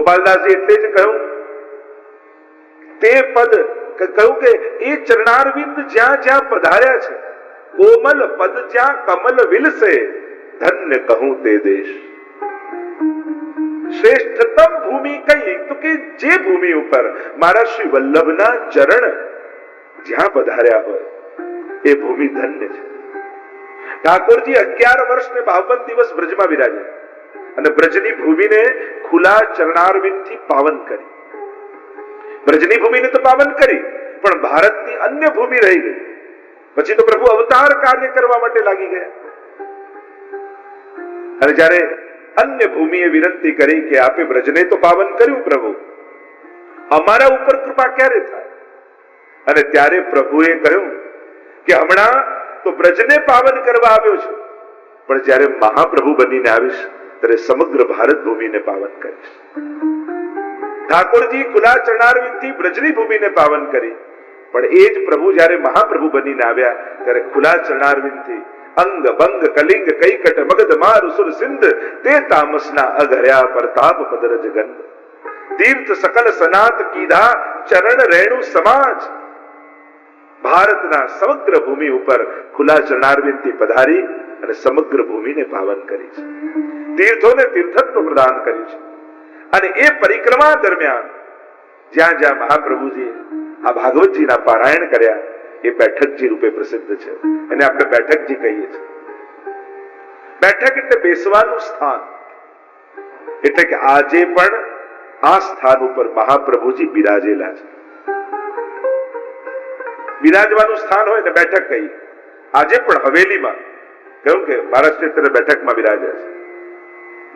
ગોપાલદાસજી એટલે જ કહ્યું તે પદ, કહ્યું કે એ ચરણારવિંદ જ્યાં જ્યાં પધાર્યા છે, કોમલ પદ જ્યાં કમલ વિલસે, ધન્ય કહું તે દેશ. શ્રેષ્ઠતમ ભૂમિ કઈ? તો કે જે ભૂમિ ઉપર મારા શ્રી વલ્લભના ચરણ જ્યાં પધાર્યા હોય એ ભૂમિ ધન્ય છે. ઠાકોરજી 11 વર્ષ ને 52 દિવસ બ્રજમાં બિરાજ્યા અને બ્રજની ભૂમિને ખુલ્લા ચરણારવિંદથી પાવન કરી. બ્રજની ભૂમિને તો પાવન કરી, પણ ભારતની અન્ય ભૂમિ રહી ગઈ. પછી તો પ્રભુ અવતાર કાર્ય કરવા માટે લાગી ગયા. અને જ્યારે અન્ય ભૂમિએ વિનંતી કરી કે આપે બ્રજને તો પાવન કર્યું પ્રભુ, અમારા ઉપર કૃપા ક્યારે થાય? અને ત્યારે પ્રભુએ કહ્યું કે હમણાં તો બ્રજને પાવન કરવા આવ્યો છે, પણ જ્યારે મહાપ્રભુ બનીને આવીશ ત્યારે સમગ્ર ભારત ભૂમિને પાવન કરીશ. ઠાકોરજી ખુલ્લા ચરણારવિંદથી બ્રજની ભૂમિને પાવન કરી, પણ એ જ પ્રભુ જ્યારે મહાપ્રભુ બનીને આવ્યા ત્યારે ખુલ્લા ચરણારવિંદથી અંગ ભંગ કલિંગ કૈકટ મગધ માર સુર સિંધ તે તામસના અઘર્યા પ્રતાપ પદરજ ગંધ તીર્થ સકલ સનાત કીધા ચરણ રેણુ સમાજ. ભારતના સમગ્ર ભૂમિ ઉપર ખુલ્લા ચરણારવિંદથી પધારી અને સમગ્ર ભૂમિને પાવન કરી છે, તીર્થોને તીર્થત્વ પ્રદાન કર્યું છે. અને એ પરિક્રમા દરમિયાન જ્યાં જ્યાં મહાપ્રભુજી આ ભાગવતજીના પારાયણ કર્યા એ બેઠકજી રૂપે પ્રસિદ્ધ છે. એને આપણે બેઠકજી કહીએ છીએ. બેઠક એટલે બેસવાનું સ્થાન. એટલે કે આજે પણ આ સ્થાન ઉપર મહાપ્રભુજી બિરાજેલા છે. બિરાજવાનું સ્થાન હોય ને બેઠક કહીએ. આજે પણ હવેલીમાં કહ્યું કે મહારાષ્ટ્ર બેઠકમાં બિરાજ્યા છે,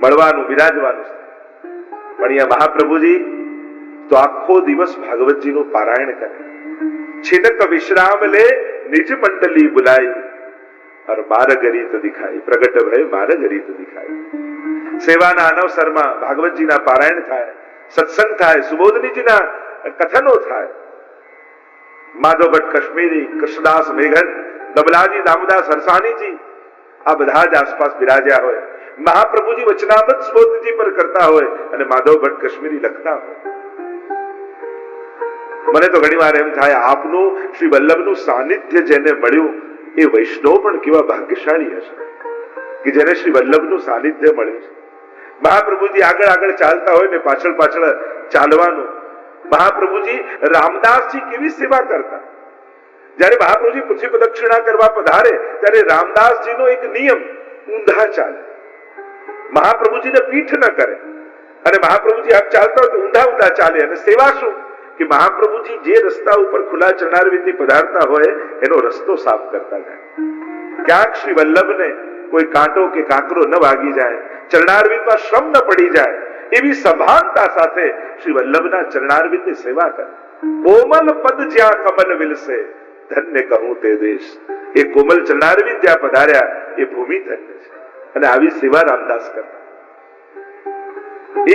મળવાનું બિરાજવાનું સ્થાન. પણ અહીંયા મહાપ્રભુજી તો આખો દિવસ ભાગવતજીનું પારાયણ કરે, छिनक विश्राम ले निज मंडली बुलाई और मार्ग રીત દિખાઈ, પ્રગટ ભય માર્ગ રીત દિખાઈ. સેવાના અનવસરમાં ભાગવતજીના પારાયણ થાય, સત્સંગ થાય, સુબોધનીજીના કથનો થાય. માધવ ભટ્ટ કશ્મીરી, કૃષ્ણદાસ મેઘન, દબલાજી દામદાસ હરસાણીજી આ બધા જ આસપાસ બિરાજ્યા હોય. મહાપ્રભુજી વચનામૃત સુબોધનીજી પર કરતા હોય અને માધવ ભટ્ટ કશ્મીરી લખતા હોય. મને તો ઘણી વાર એમ થાય આપનું શ્રી વલ્લભનું સાનિધ્ય જેને મળ્યું એ વૈષ્ણવ પણ કેવા ભાગ્યશાળી હશે કે જેને શ્રી વલ્લભનું સાનિધ્ય મળ્યું છે. મહાપ્રભુજી આગળ આગળ ચાલતા હોય ને પાછળ પાછળ ચાલવાનું. મહાપ્રભુજી રામદાસજી કેવી સેવા કરતા. જ્યારે મહાપ્રભુજી પૃથ્વી પ્રદક્ષિણા કરવા પધારે ત્યારે રામદાસજીનો એક નિયમ, ઊંધા ચાલે, મહાપ્રભુજીને પીઠ ન કરે. અને મહાપ્રભુજી આપ ચાલતા હોય તો ઊંધા ઊંધા ચાલે. અને સેવા શું કે મહાપ્રભુજી જે રસ્તા ઉપર ખુલ્લા ચરણારવિંદથી પધારતા હોય એનો રસ્તો સાફ કરતા જાય. ક્યાંક શ્રી વલ્લભને કોઈ કાંટો કે કાંકરો ન વાગી જાય, ચરણારવિંદમાં શ્રમ ન પડી જાય, એવી સભાનતા સાથે શ્રી વલ્લભના ચરણારવિંદની સેવા કરે. કોમલ પદ જ્યાં કમલ વિલસે, ધન્ય કહું તે દેશ. એ કોમલ ચરણારવિંદ જ્યાં પધાર્યા એ ભૂમિ ધન્ય છે. અને આવી સેવા રામદાસ કરતા.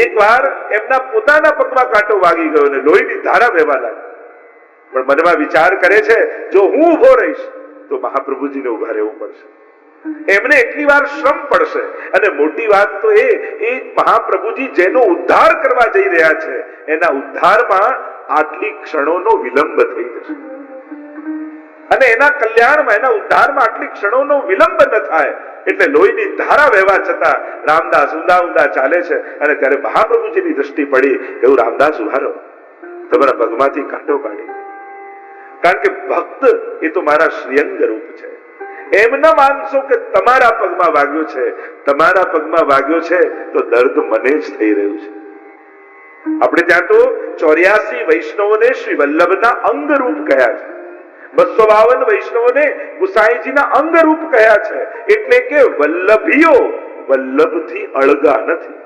એક વાર એમના પોતાના પગમાં કાંટો વાગી ગયો અને લોહીની ધારા વહેવા લાગી. પણ મનમાં વિચાર કરે છે જો હું ઉભો રહીશ તો મહાપ્રભુજીને ઉભા રહેવું પડશે, એમને એટલી વાર શ્રમ પડશે. અને મોટી વાત તો એ મહાપ્રભુજી જેનો ઉદ્ધાર કરવા જઈ રહ્યા છે એના ઉદ્ધારમાં આટલી ક્ષણોનો વિલંબ થઈ જશે. અને એના કલ્યાણમાં, એના ઉદ્ધારમાં આટલી ક્ષણોનો વિલંબ ન થાય એટલે લોહીની ધારા વહેવા છતાં રામદાસ ઊંધા ઊંધા ચાલે છે. અને ત્યારે મહાપ્રભુજીની દ્રષ્ટિ પડી, એવું રામદાસ ઉભા રહો, તમારા પગમાંથી કાંટો કાઢી. કારણ કે ભક્ત એ તો મારા શ્રીઅંગ રૂપ છે. એમ ન માનશો કે તમારા પગમાં વાગ્યો છે, તમારા પગમાં વાગ્યો છે તો દર્દ મને જ થઈ રહ્યું છે. આપણે ત્યાં તો 84 વૈષ્ણવોને શ્રી વલ્લભના અંગ રૂપ કહ્યા છે, 252 વૈષ્ણવોને ગુસાઈજીના અંગ રૂપ કહ્યા છે. એટલે કે વલ્લભીઓ વલ્લભથી અળગા નથી,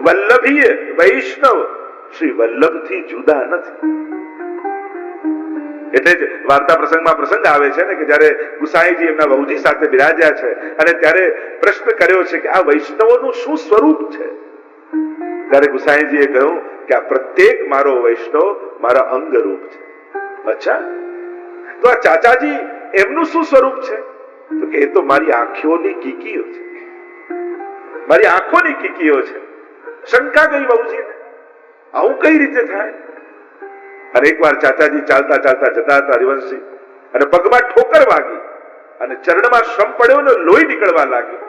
વલ્લભીય વૈષ્ણવ શ્રી વલ્લભથી જુદા નથી. એટલે જ વાર્તા પ્રસંગમાં પ્રસંગ આવે છે ને કે જ્યારે ગુસાઈજી એમના વહુજી સાથે બિરાજ્યા છે અને ત્યારે પ્રશ્ન કર્યો છે કે આ વૈષ્ણવોનું શું સ્વરૂપ છે. ત્યારે ગુસાઈજીએ કહ્યું કે આ પ્રત્યેક મારો વૈષ્ણવ મારા અંગ રૂપ છે. અચ્છા, તો આ ચાચાજી એમનું શું સ્વરૂપ છે? તો કે એ તો મારી આંખોની કીકીઓ છે, મારી આંખોની કીકીઓ છે. શંકા ગઈ વહુજીને, આવું કઈ રીતે થાય? અને એકવાર ચાચાજી ચાલતા ચાલતા જતા હતા હરિવંશજી, અને પગમાં ઠોકર વાગી અને ચરણમાં શ્રમ પડ્યો ને લોહી નીકળવા લાગ્યું.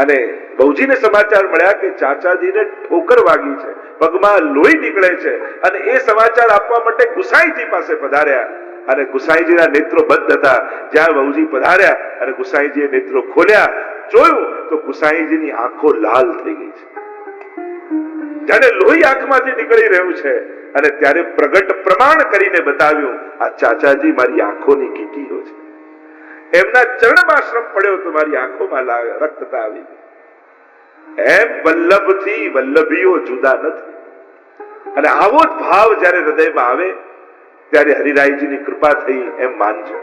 અને બહુજીને સમાચાર મળ્યા કે ચાચાજીને ઠોકર વાગી છે, પગમાં લોહી નીકળે છે. અને એ સમાચાર આપવા માટે ગુસાઈજી પાસે પધાર્યા. અને ગુસાઈજીના નેત્રો બંધ હતા. જ્યાં બહુજી પધાર્યા અને ગુસાઈજીએ નેત્રો ખોલ્યા, જોયું તો ગુસાઈજીની આંખો લાલ થઈ ગઈ છે, જાણે લોહી આંખમાંથી નીકળી રહ્યું છે. અને ત્યારે પ્રગટ પ્રમાણ કરીને બતાવ્યું, આ ચાચાજી મારી આંખોની કીકીઓ છે. એમના ચરણમાં શ્રમ પડ્યો તો મારી આંખોમાં રક્તતા આવી ગઈ. એમ વલ્લભથી વલ્લભીઓ જુદા નથી. અને આવો જ ભાવ જ્યારે હૃદયમાં આવે ત્યારે હરિરાયજીની કૃપા થઈ એમ માનજો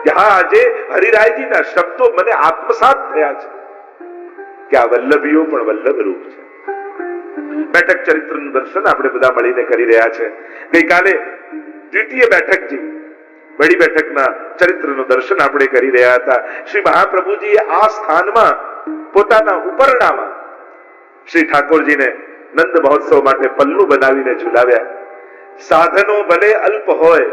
કે હા, આજે હરિરાયજીના શબ્દો મને આત્મસાત થયા છે કે આ વલ્લભીઓ પણ વલ્લભ રૂપ છે. બેઠક ચરિત્રનું દર્શન આપણે બધા મળીને કરી રહ્યા છે. ગઈકાલે દ્વિતીય બેઠકજી બડી બેઠકના ચરિત્રનું દર્શન આપણે કરી રહ્યા હતા. શ્રી મહાપ્રભુજીએ આ સ્થાનમાં પોતાના ઉપરણામાં શ્રી ઠાકોરજીને નંદ મહોત્સવ માટે પલ્લું બનાવીને ઝુલાવ્યા. સાધનો ભલે અલ્પ હોય,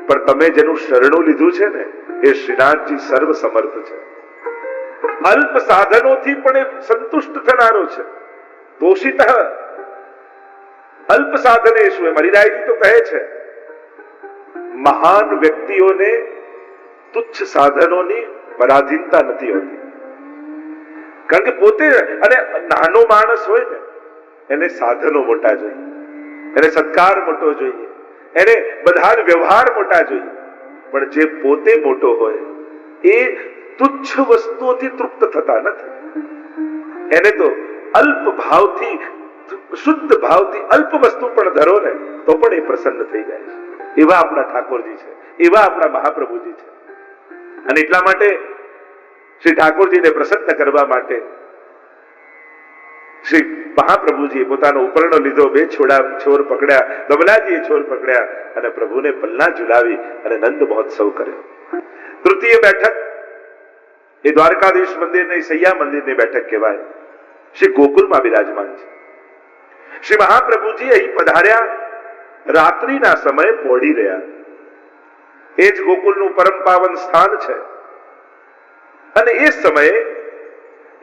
પણ તમે જેનું શરણું લીધું છે ને એ શ્રીનાથજી સર્વ સમર્થ છે. અલ્પ સાધનોથી પણ એ સંતુષ્ટ થનારો છે. દોષિત અલ્પ સાધને શું? હરિરાયજી તો કહે છે, મહાન વ્યક્તિઓને તુચ્છ સાધનોની પરાધીનતા નથી હોતી. કારણ કે પોતે, અને નાનો માણસ હોય ને એને સાધનો મોટા જોઈએ, એને સત્કાર મોટો જોઈએ, એને બધા વ્યવહાર મોટા જોઈએ. પણ જે પોતે મોટો હોય એ તુચ્છ વસ્તુઓથી તૃપ્ત થતા નથી. એને તો અલ્પ ભાવથી, શુદ્ધ ભાવથી અલ્પ વસ્તુ પણ ધરો ને તો પણ એ પ્રસન્ન થઈ જાય છે. એવા આપણા ઠાકોરજી છે, એવા આપણા મહાપ્રભુજી છે. અને એટલા માટે શ્રી ઠાકોરજીને પ્રસન્ન કરવા માટે શ્રી મહાપ્રભુજીએ પોતાનો ઉપરણો લીધો, બે છોર પકડ્યા, કમલાજીએ છોર પકડ્યા અને પ્રભુને પલ્લા ઝુલાવી અને નંદ મહોત્સવ કર્યો. તૃતીય બેઠક એ દ્વારકાધીશ મંદિરની, સૈયા મંદિરની બેઠક કહેવાય. શ્રી ગોકુલમાં બિરાજમાન છે. શ્રી મહાપ્રભુજી અહીં પધાર્યા, રાત્રિના સમયે પહોળી રહ્યા. એ જ ગોકુલનું પરમ પાવન સ્થાન છે. અને એ સમયે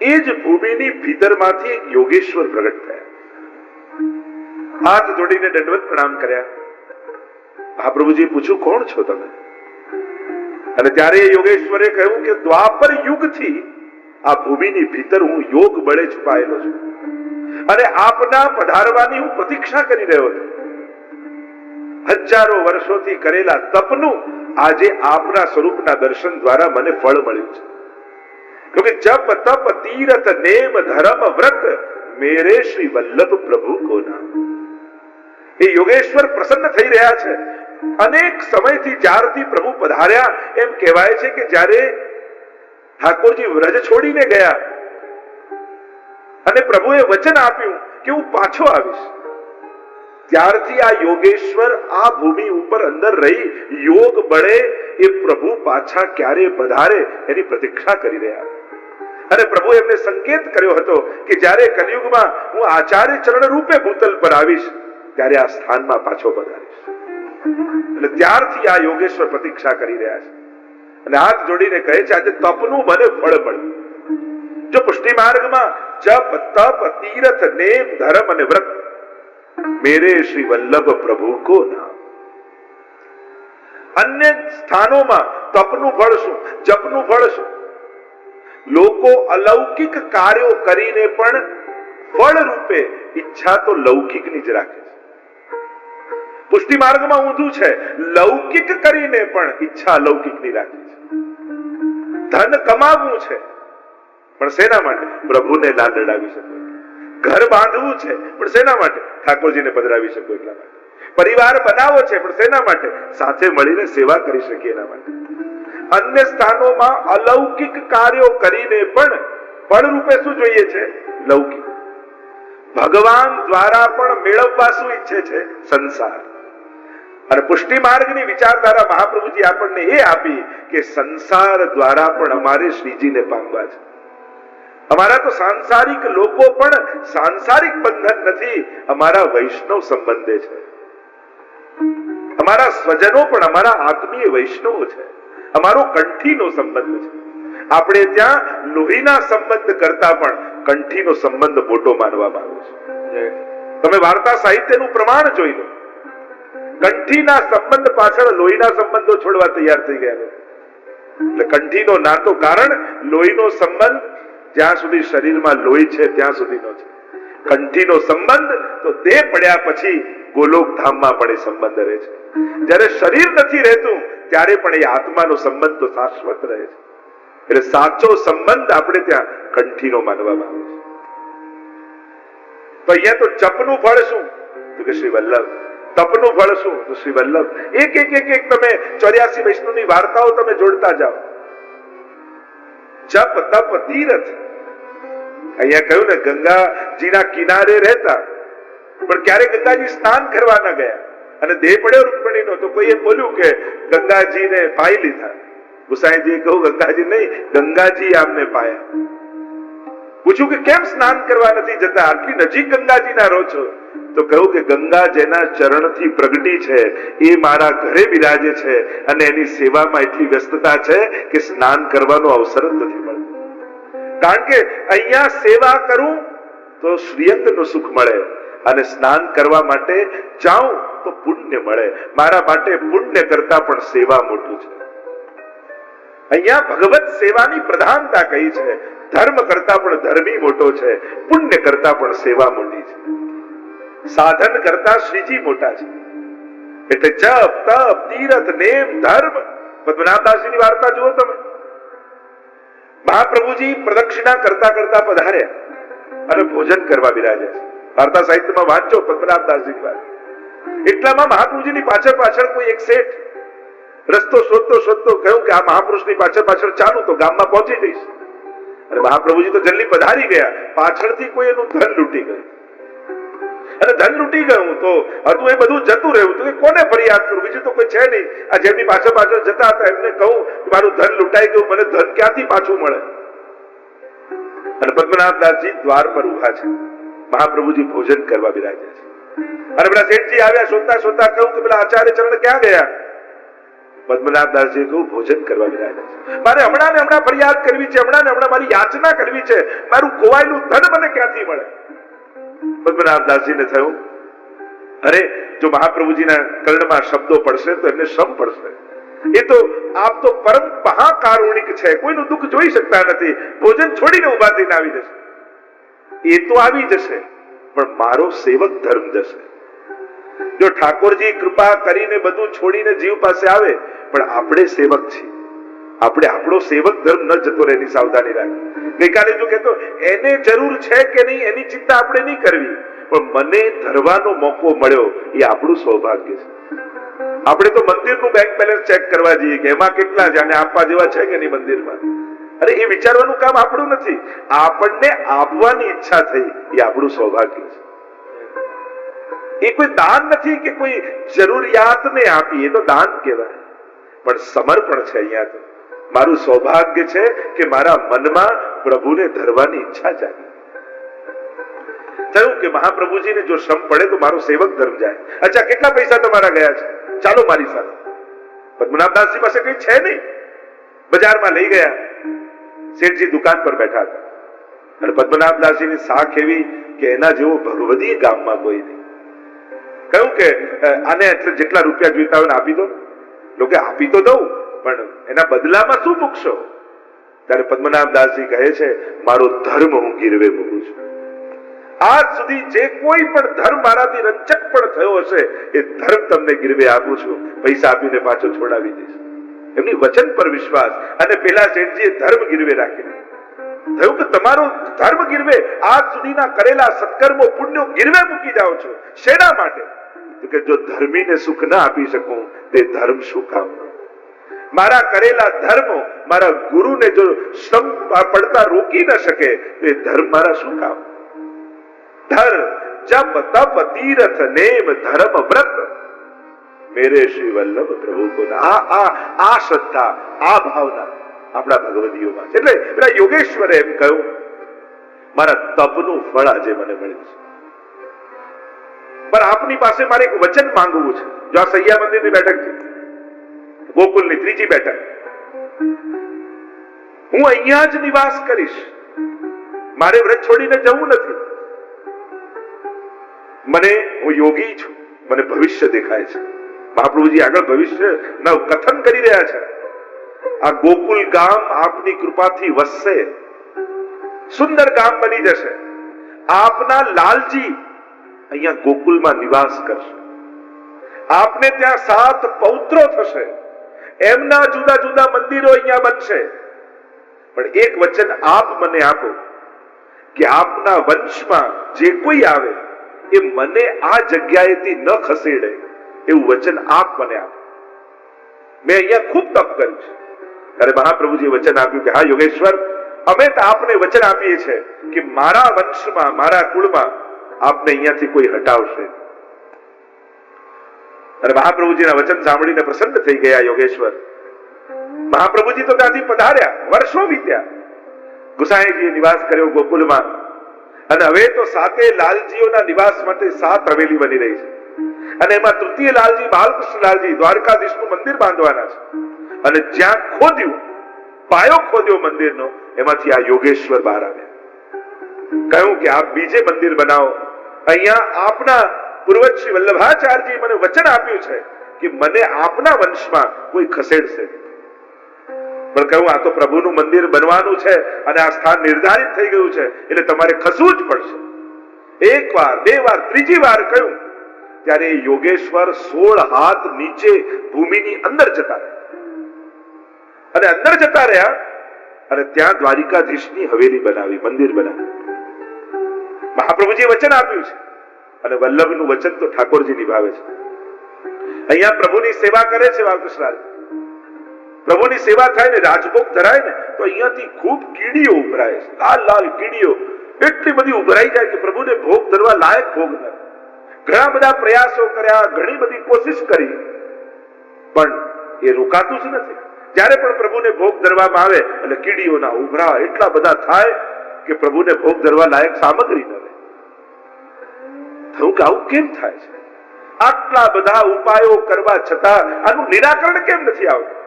એ જ ભૂમિની ભીતરમાંથી એક યોગેશ્વર પ્રગટ થયા. હાથ જોડીને દંડવત પ્રણામ કર્યા. મહાપ્રભુજીએ પૂછ્યું, કોણ છો તમે? અને ત્યારે યોગેશ્વરે કહ્યું કે દ્વાપર યુગથી આ ભૂમિની ભીતર હું યોગ બળે છુપાયેલો છું અને આપના પધારવાની હું પ્રતીક્ષા કરી રહ્યો હતો. હજારો વર્ષોથી કરેલા તપનું આજે આપના સ્વરૂપના દર્શન દ્વારા મને ફળ મળ્યું છે. क्योंकि जप तप तीरथ नेम धर्म व्रत मेरे श्री वल्लभ प्रभु को नाम. એ યોગેશ્વર પ્રસન્ન થઈ રહ્યા છે. અનેક સમયથી જ્યારથી પ્રભુ પધાર્યા એમ કહેવાય છે કે જ્યારે ઠાકોરજી વ્રજ છોડીને ગયા અને પ્રભુએ વચન આપ્યું કે હું પાછો આવીશ, ત્યારથી આ યોગેશ્વર આ ભૂમિ ઉપર અંદર રહી યોગ બળે એ પ્રભુ પાછા ક્યારે પધારે એની પ્રતીક્ષા કરી રહ્યા. અને પ્રભુ એમને સંકેત કર્યો હતો કે જ્યારે કલિયુગમાં હું આચાર્ય ચરણ રૂપે ભૂતલ પર આવીશ ત્યારે આ સ્થાનમાં પાછો પધારીશ. એટલે ત્યારથી આ યોગેશ્વર પ્રતીક્ષા કરી રહ્યા છે. અને હાથ જોડીને કહે છે, આજે તપનું મને ફળ મળ્યું. જો પુષ્ટિ માર્ગમાં જપ તપ તીર્થ નેમ ધર્મ અને વ્રત મેરે શ્રી વલ્લભ પ્રભુ કો નામ. અન્ય સ્થાનોમાં તપનું ફળ શું, જપનું ફળ શું? લોકો અલૌકિક કાર્યો કરીને પણ ફળ રૂપે ઈચ્છા તો લૌકિકની જ રાખે છે. પુષ્ટિ માર્ગમાં ઊંધું છે, લૌકિક કરીને પણ ઈચ્છા અલૌકિકની રાખે છે. ધન કમાવવું છે પણ શેના માટે? પ્રભુને લાડ લડાવી શકો. ઘર બાંધવું છે પણ શેના માટે? ઠાકોરજીને પધરાવી શકો એટલા માટે. પરિવાર બનાવો છે પણ શેના માટે? સાથે મળીને સેવા કરી શકીએ એના માટે. અન્ય સ્થાનોમાં અલૌકિક કાર્યો કરીને પણ ફળ રૂપે શું જોઈએ છે? લૌકિક. ભગવાન દ્વારા પણ મેળવવા શું ઈચ્છે છે? સંસાર. અને પુષ્ટિ માર્ગની વિચારધારા મહાપ્રભુજી આપણને એ આપી કે સંસાર દ્વારા પણ અમારે શ્રીજીને પામવા છે. અમારા તો સાંસારિક લોકો પણ સાંસારિક બંધન નથી, અમારા વૈષ્ણવ સંબંધે છે. અમારા સ્વજનો પણ અમારા આત્મીય વૈષ્ણવો છે, અમારો કંઠીનો સંબંધ છે. આપણે ત્યાં લોહીના સંબંધ કરતા પણ કંઠીનો સંબંધ મોટો માનવામાં આવે છે. તમે વાર્તા સાહિત્યનું પ્રમાણ જોઈ લો, કંઠીના સંબંધ પાછળ લોહીના સંબંધો છોડવા તૈયાર થઈ ગયા. એટલે કંઠીનો નાતો કારણ લોહીનો સંબંધ જ્યાં સુધી શરીરમાં લોહી છે ત્યાં સુધીનો છે. કંઠીનો સંબંધ તો દેહ પડ્યા પછી ગોલોક ધામમાં પણ એ સંબંધ રહે છે. જ્યારે શરીર નથી રહેતું ત્યારે પણ એ આત્માનો સંબંધ તો શાશ્વત રહે છે. એટલે સાચો સંબંધ આપણે ત્યાં કંઠીનો માનવામાં આવે છે. તો અહીંયા તો જપનું ફળ શું? તો કે શ્રી વલ્લભ. તપનું ફળ શું? તો શ્રી વલ્લભ. એક તમે 84 વૈષ્ણવની વાર્તાઓ તમે જોડતા જાઓ. જપ તપ તીરથ. અહીંયા કહ્યું ને ગંગાજીના કિનારે રહેતા, પણ ક્યારે ગંગાજી સ્નાન કરવા ન ગયા અને દેહ પડ્યો રૂકમણીનો, તો કોઈએ બોલ્યું કે ગંગાજીને પાઈ લીધા. ગુસાઈજીએ કહ્યું ગંગાજી નહીં, ગંગાજી આમને પાયા. પૂછ્યું કે કેમ સ્નાન કરવા નથી જતા, આટલી નજીક ગંગાજીના રહો છો? તો કહ્યું કે ગંગા જેના ચરણથી પ્રગટી છે એ મારા ઘરે બિરાજે છે અને એની સેવામાં એટલી વ્યસ્તતા છે કે સ્નાન કરવાનો અવસર જ નથી મળતો. કારણ કે અહીંયા સેવા કરું તો શ્રીઅંગનું સુખ મળે અને સ્નાન કરવા માટે જાઉં તો પુણ્ય મળે. મારા માટે પુણ્ય કરતા પણ સેવા મોટું છે. અહીંયા ભગવત સેવાની પ્રધાનતા કહી છે. ધર્મ કરતા પણ ધર્મી મોટો છે, પુણ્ય કરતા પણ સેવા મોટી છે, સાધન કરતા શ્રીજી મોટા છે. એટલે જપ તપ તીરથ નેમ ધર્મ. પદ્મનાભદાસજીની વાર્તા જુઓ તમે. મહાપ્રભુજી પ્રદક્ષિણા કરતા કરતા પધાર્યા અને ભોજન કરવા બિરાજ્યા છે. વાર્તા સાહિત્યમાં વાંચો પદ્મનાભદાસજીની વાત. એટલામાં મહાપ્રભુજીની પાછળ પાછળ કોઈ એક શેઠ રસ્તો શોધતો કહ્યું કે આ મહાપુરુષની પાછળ ચાલુ તો ગામમાં પહોંચી જઈશ. અને મહાપ્રભુજી તો જલ્દી પધારી ગયા, પાછળથી કોઈ એનું ધન લૂંટી ગયું. અને ધન લૂંટી ગયું તો હતું એ બધું જતું રહ્યું. તો કોને ફરિયાદ કરું, બીજું તો કોઈ છે નહીં. આ જેમની પાછળ જતા હતા એમને કહું કે મારું ધન લૂંટાઈ ગયું, મને ધન ક્યાંથી પાછું મળે? અને પદ્મનાભદાસજી દ્વાર પર ઉભા છે, મહાપ્રભુજી ભોજન કરવા બિરાજ્યા છે. અને પેલા શેઠજી આવ્યા, શોધતા કહ્યું કે પેલા આચાર્ય ચરણ ક્યાં ગયા? પદ્મનાભદાસજીએ કહ્યું ભોજન કરવા બિરાજ્યા છે. મારે હમણાં ને હમણાં ફરિયાદ કરવી છે, હમણાં ને હમણાં મારી યાચના કરવી છે, મારું ખોવાયેલું ધન મને ક્યાંથી મળે? પદ્મનાભદાસજીને થયું અરે જો મહાપ્રભુજીના કર્ણમાં શબ્દો પડશે તો એમને શ્રમ પડશે. એ તો આપ તો પરમ મહાકારુણિક છે, કોઈનું દુઃખ જોઈ શકતા નથી, ભોજન છોડીને ઉભા થઈને આવી જશે. એ તો આવી જશે પણ મારો સેવક ધર્મ જશે. જો ઠાકોરજી કૃપા કરીને બધું છોડીને જીવ પાસે આવે, પણ આપણે સેવક છીએ, આપણે આપણો સેવક ધર્મ ન જતો રહે એની સાવધાની રાખી. ગઈકાલે જો કહેતો એને જરૂર છે કે નહીં એની ચિંતા આપણે નહીં કરવી, પણ મને ધરવાનો મોકો મળ્યો એ આપણું સૌભાગ્ય છે. આપણે તો મંદિરનું બેંક બેલેન્સ ચેક કરવા જઈએ કે એમાં કેટલા છે અને આપવા જેવા છે કે નહીં મંદિરમાં. અરે એ વિચારવાનું કામ આપણું નથી, આપણને આપવાની ઈચ્છા થઈ એ આપણું સૌભાગ્ય છે. એ કોઈ દાન નથી કે કોઈ જરૂરિયાતને આપી, એ તો દાન કહેવાય, પણ સમર્પણ છે. અહીંયા તો મારું સૌભાગ્ય છે કે મારા મનમાં પ્રભુને ધરવાની ઈચ્છા જાગી. થયું કે મહાપ્રભુજીને જો શ્રમ પડે તો મારો સેવક ધર્મ જાય. અચ્છા કેટલા પૈસા તમારા ગયા છે, ચાલો મારી સાથે. પદ્મનાભદાસજી પાસે કઈ છે નહીં, બજારમાં લઈ ગયા. શેઠજી દુકાન પર બેઠા હતા અને પદ્મનાભદાસજીની સાખ એવી કે એના જેવો ભગવદી ગામમાં કોઈ નહીં. કહ્યું કે આને જેટલા રૂપિયા જોઈતા હોય આપી દો. લોકો આપી તો દઉં પણ એના બદલામાં શું મૂકશો? ત્યારે પદ્મનાભદાસજી કહે છે મારો ધર્મ હું ગીરવે મૂકું છું. આજ સુધી જે કોઈ પણ ધર્મ મારાથી રંચક પણ થયો હશે એ ધર્મ તમને ગીરવે આપું છું, પૈસા આપીને પાછો છોડાવી દઈશ. એમની વચન પર વિશ્વાસ. અને પેલા શેઠજીએ ધર્મ ગીરવે રાખીને થયું કે તમારો ધર્મ ગીરવે, આજ સુધીના કરેલા સત્કર્મો પુણ્યો ગીરવે મૂકી જાઓ છો. શેના માટે? કે જો ધર્મીને સુખ ના આપી શકું તે ધર્મ શું કામ? મારા કરેલા ધર્મો મારા ગુરુને જો શ્રમ પડતા રોકી ન શકે તો એ ધર્મ મારા શું કામ? ધર જપ તપ તીરથ નેમ ધર્મ વ્રત મેરે શ્રી વલ્લભ પ્રભુ કો. આ શ્રદ્ધા, આ ભાવના આપણા ભગવદીઓમાં છે. એટલે પેલા યોગેશ્વરે એમ કહ્યું મારા તપનું ફળ આજે મને મળ્યું છે, પણ આપની પાસે મારે એક વચન માંગવું છે. જો આ સૈયા મંદિરની બેઠક છે, ગોકુલની ત્રીજી બેઠક, હું અહીંયા જ નિવાસ કરીશ, મારે વ્રત છોડીને જવું નથી. હું યોગી છું, મને ભવિષ્ય દેખાય છે. મહાપ્રભુજી આગળ ભવિષ્ય ના કથન કરી રહ્યા છે. આ ગોકુલ ગામ આપની કૃપાથી વસશે, સુંદર ગામ બની જશે. આપના લાલજી અહીંયા ગોકુલમાં નિવાસ કરશે. આપને ત્યાં 7 પૌત્રો થશે, એમના જુદા જુદા મંદિરો અહીંયા બનશે. પણ એક વચન આપ મને આપો કે આપના વંશમાં જે કોઈ આવે એ મને આ જગ્યાએથી ન ખસેડે, એવું વચન આપ મને આપો. મેં અહીંયા ખૂબ તપ કર્યું છે. ત્યારે મહાપ્રભુજીએ વચન આપ્યું કે હા યોગેશ્વર, અમે તો આપને વચન આપીએ છીએ કે મારા વંશમાં, મારા કુળમાં આપને અહીંયાથી કોઈ હટાવશે. અને મહાપ્રભુજીના વચન સાંભળીને પ્રસન્ન થઈ ગયા યોગેશ્વર. મહાપ્રભુજી તો ત્યાંથી પધાર્યા, વર્ષો વીત્યા. ગુસાઈજીએ નિવાસ કર્યો ગોકુલમાં, અને હવે તો 7 લાલજીઓના નિવાસ માટે 7 હવેલી બની રહી છે. અને એમાં તૃતીય લાલજી બાલકૃષ્ણલાલજી દ્વારકાધીશનું મંદિર બાંધવાના છે. અને જ્યાં ખોદ્યું, પાયો ખોદ્યો મંદિરનો, એમાંથી આ યોગેશ્વર બહાર આવ્યા. કહ્યું કે આપ બીજે મંદિર બનાવો. અહીંયા આપના પૂર્વજ શ્રી વલ્લભાચાર્યજી મને વચન આપ્યું છે કે મને આપના વંશમાં કોઈ ખસેડશે. પણ કહ્યું આ તો પ્રભુનું મંદિર બનવાનું છે અને આ સ્થાન નિર્ધારિત થઈ ગયું છે, એટલે તમારે ખસવું જ પડશે. 1 વાર, 2 વાર, ત્રીજી વાર કહ્યું ત્યારે યોગેશ્વર 16 હાથ નીચે ભૂમિની અંદર જતા રહ્યા. અને અંદર જતા રહ્યા અને ત્યાં દ્વારિકાધીશની હવેલી બનાવી, મંદિર બનાવ્યું. મહાપ્રભુજીએ વચન આપ્યું છે અને વલ્લભનું વચન તો ઠાકોરજી નિભાવે છે. અહીંયા પ્રભુની સેવા કરે છે બાલકૃષ્ણ. પ્રભુની સેવા થાય ને, રાજભોગ ધરાય ને, તો અહીંયાથી ખૂબ કીડીઓ ઉભરાય છે, લાલ લાલ કીડીઓ એટલી બધી ઉભરાઈ જાય કે પ્રભુને ભોગ ધરવા લાયક ભોગ ન. ઘણા બધા પ્રયાસો કર્યા, ઘણી બધી કોશિશ કરી, પણ એ રોકાતું જ નથી. જ્યારે પણ પ્રભુને ભોગ ધરવામાં આવે એટલે કીડીઓના ઉભરા એટલા બધા થાય કે પ્રભુને ભોગ ધરવા લાયક સામગ્રી ન રહે. થયું કે આવું કેમ થાય છે? આટલા બધા ઉપાયો કરવા છતાં આનું નિરાકરણ કેમ નથી આવતું?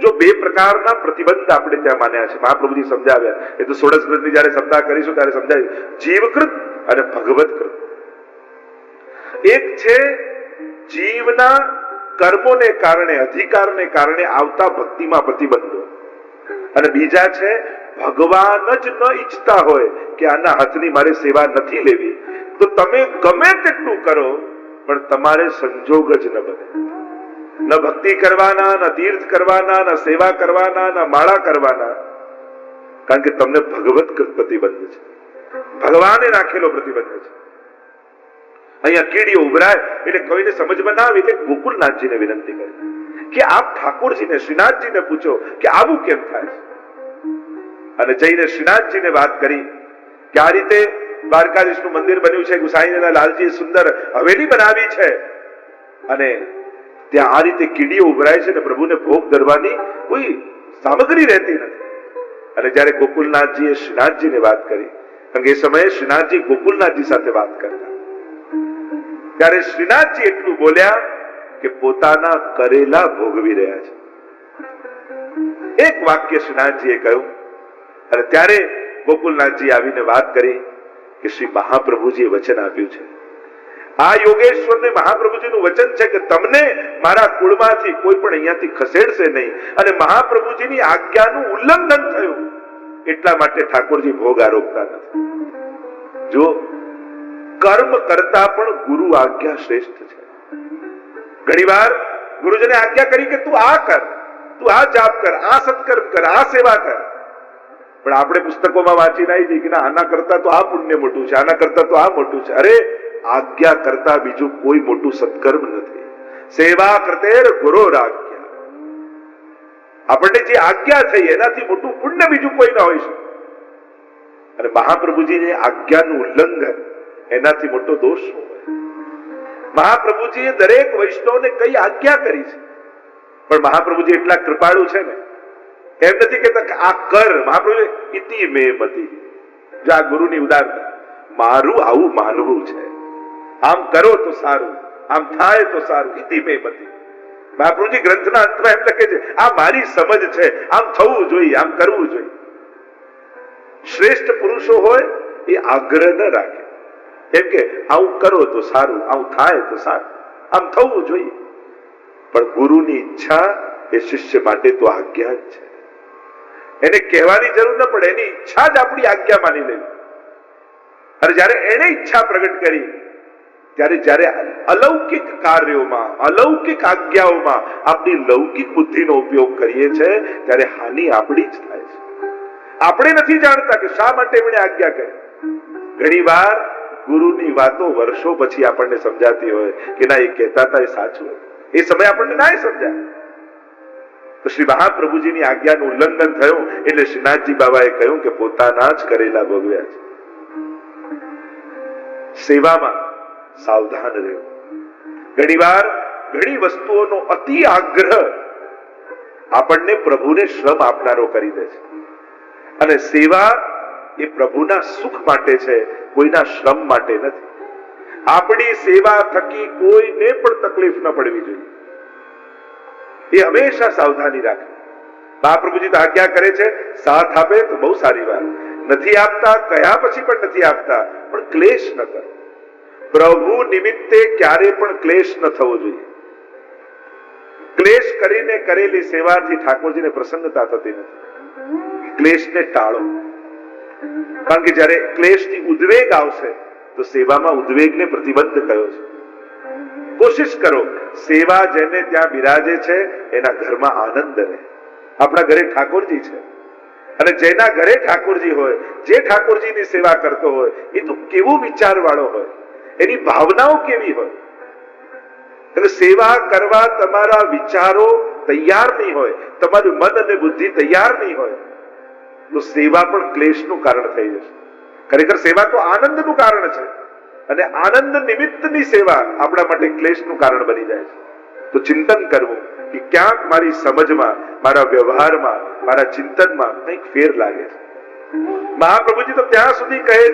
જો 2 પ્રકારના પ્રતિબંધ આપણે ત્યાં માન્યા છે, મહાપ્રભુજી સમજાવ્યા. એ તો 16 કૃતની જયારે સપ્તાહ કરીશું ત્યારે સમજાવ્યું, જીવકૃત અને ભગવતકૃત. એક છે જીવના કર્મોને કારણે, અધિકારને કારણે આવતા ભક્તિમાં પ્રતિબંધો, અને બીજા છે ભગવાન જ ન ઈચ્છતા હોય કે આના હાથની મારે સેવા નથી લેવી, તો તમે ગમે તેટલું કરો પણ તમારે સંજોગ જ ન બને. ન ભક્તિ કરવાના, ન તીર્થ કરવાના, ન સેવા કરવાના, ન માળા કરવાના, કારણ કે તમને ભગવતકૃત પ્રતિબંધ છે, ભગવાને નાખેલો પ્રતિબંધ છે. અહીંયા કીડીઓ ઉભરાય એટલે કોઈને સમજમાં ના આવે એટલે ગોકુલનાથજીને વિનંતી કરી કે આપ ઠાકોરજીને, શ્રીનાથજીને પૂછો કે આવું કેમ થાય છે. અને જઈને શ્રીનાથજીને વાત કરી કે આ રીતે દ્વારકાધીશનું મંદિર બન્યું છે, ગુસાઈના લાલજીએ સુંદર હવેલી બનાવી છે, અને ત્યાં આ રીતે કીડીઓ ઉભરાય છે ને પ્રભુને ભોગ ધરવાની કોઈ સામગ્રી રહેતી નથી. અને જ્યારે ગોકુલનાથજીએ શ્રીનાથજીને વાત કરી, કારણ કે એ સમયે શ્રીનાથજી ગોકુલનાથજી સાથે વાત કરતા, ત્યારે શ્રીનાથજી એટલું બોલ્યા કે પોતાના કરેલા ભોગવી રહ્યા છે. એક વાક્ય શ્રીનાથજીએ કહ્યું. અને ત્યારે ગોકુલનાથજી આવીને વાત કરી કે શ્રી મહાપ્રભુજીએ વચન આપ્યું છે, આ યોગેશ્વરને મહાપ્રભુજીનું વચન છે કે તમને મારા કુળમાંથી કોઈ પણ અહીંયાથી ખસેડશે નહીં, અને મહાપ્રભુજીની આજ્ઞાનું ઉલ્લંઘન થયું એટલા માટે ઠાકોરજી ભોગ આરોપતા નથી. જો કર્મ કરતા પણ ગુરુ આજ્ઞા શ્રેષ્ઠ છે. ઘણીવાર ગુરુજીને આજ્ઞા કરી કે તું આ કર, તું આ જાપ કર, આ સત્કર્મ કર, આ સેવા કર, પણ આપણે પુસ્તકોમાં વાંચી નાઈ જઈએ કે ના આના કરતા તો આ પુણ્ય મોટું છે, આના કરતા તો આ મોટું છે. અરે આજ્ઞા કરતા બીજું કોઈ મોટું સત્કર્મ નથી. સેવા કરતેર ગુરોરાજ્ઞા. આપણને જે આજ્ઞા થઈ એનાથી મોટું પુણ્ય બીજું કોઈ ના હોય શકે. અને મહાપ્રભુજીની આજ્ઞાનું ઉલ્લંઘન એનાથી મોટો દોષ હોય. મહાપ્રભુજીએ દરેક વૈષ્ણવને કઈ આજ્ઞા કરી છે, પણ મહાપ્રભુજી એટલા કૃપાળુ છે ને, એમ નથી કહેતા કે આ કર. મહાપ્રભુ ઇતિ મે મતિ, જો આ ગુરુની ઉદારતા, મારું આવું માનવું છે, આમ કરો તો સારું, આમ થાય તો સારું, ઇતિ મે મતિ. મહાપ્રભુજી ગ્રંથના અંતમાં એમ લખે છે, આ મારી સમજ છે, આમ થવું જોઈએ, આમ કરવું જોઈએ. શ્રેષ્ઠ પુરુષો હોય એ આગ્રહ ન રાખે, એમ કે આવું કરો તો સારું, આવું થાય તો સારું, આમ થવું જોઈએ. પણ ગુરુની ઈચ્છા એ શિષ્ય માટે તો આજ્ઞા જ છે. એને કહેવાની જરૂર ન પડે, એની ઈચ્છા જ આપણી આજ્ઞા માની લેવી. અને જયારે એને ઈચ્છા પ્રગટ કરી, ત્યારે અલૌકિક કાર્યોમાં, અલૌકિક આજ્ઞાઓમાં આપણી લૌકિક બુદ્ધિનો ઉપયોગ કરીએ છીએ, ત્યારે હાનિ આપણી જ થાય છે. આપણે નથી જાણતા કે શા માટે એમણે આજ્ઞા કરી. ઘણી વાર ગુરુની વાતો વર્ષો પછી આપણને સમજાતી હોય કે ના, એ કહેતા હતા એ સાચું હતું. એ સમય આપણને ના સમજાય. તો શ્રી મહાપ્રભુજીની આજ્ઞાનું ઉલ્લંઘન થયું એટલે શ્રીનાથજી બાબાએ કહ્યું કે પોતાના જ કરેલા ભોગવ્યા છે. સેવામાં સાવધાન રહેવું. ઘણી વાર ઘણી વસ્તુઓનો અતિ આગ્રહ આપણને પ્રભુને શ્રમ આપનારો કરી દે છે. અને સેવા એ પ્રભુના સુખ માટે છે, કોઈના શ્રમ માટે નથી. આપણી સેવા થકી કોઈને પણ તકલીફ ન પડવી જોઈએ, એ હંમેશા સાવધાની રાખે. મહાપ્રભુજી તો આજ્ઞા કરે છે, સાથ આપે તો બહુ સારી વાત, નથી આપતા કયા પછી પણ નથી આપતા, પણ ક્લેશ ન કરો. પ્રભુ નિમિત્તે ક્યારે પણ ક્લેશ ન થવો જોઈએ. ક્લેશ કરીને કરેલી સેવાથી ઠાકોરજીને પ્રસન્નતા થતી નથી. ક્લેશને ટાળો, કારણ કે જયારે ક્લેશથી ઉદ્વેગ આવશે તો સેવામાં ઉદ્વેગને પ્રતિબંધ કયો છે. કોશિશ કરો સેવા જેને ત્યાં બિરાજે છે એના ઘરમાં આનંદ રહે. આપણા ઘરે ઠાકોરજી છે, અને જેના ઘરે ઠાકોરજી હોય, જે ઠાકોરજીની સેવા કરતો હોય, એ તો કેવો વિચાર વાળો હોય, એની ભાવનાઓ કેવી હોય. એટલે સેવા કરવા તમારા વિચારો તૈયાર નહીં હોય, તમારું મન અને બુદ્ધિ તૈયાર નહીં હોય, તો સેવા પણ ક્લેશનું કારણ થઈ જશે. ખરેખર સેવા તો આનંદનું કારણ છે, અને આનંદ નિમિત્તની સેવા આપણા માટે ક્લેશનું કારણ બની જાય છે. તો ચિંતન કરવું કે ક્યાંક મારી સમજમાં, મારા વ્યવહારમાં, મારા ચિંતનમાં કંઈક ફેર લાગે છે. મહાપ્રભુજી તો ત્યાં સુધી કહે છે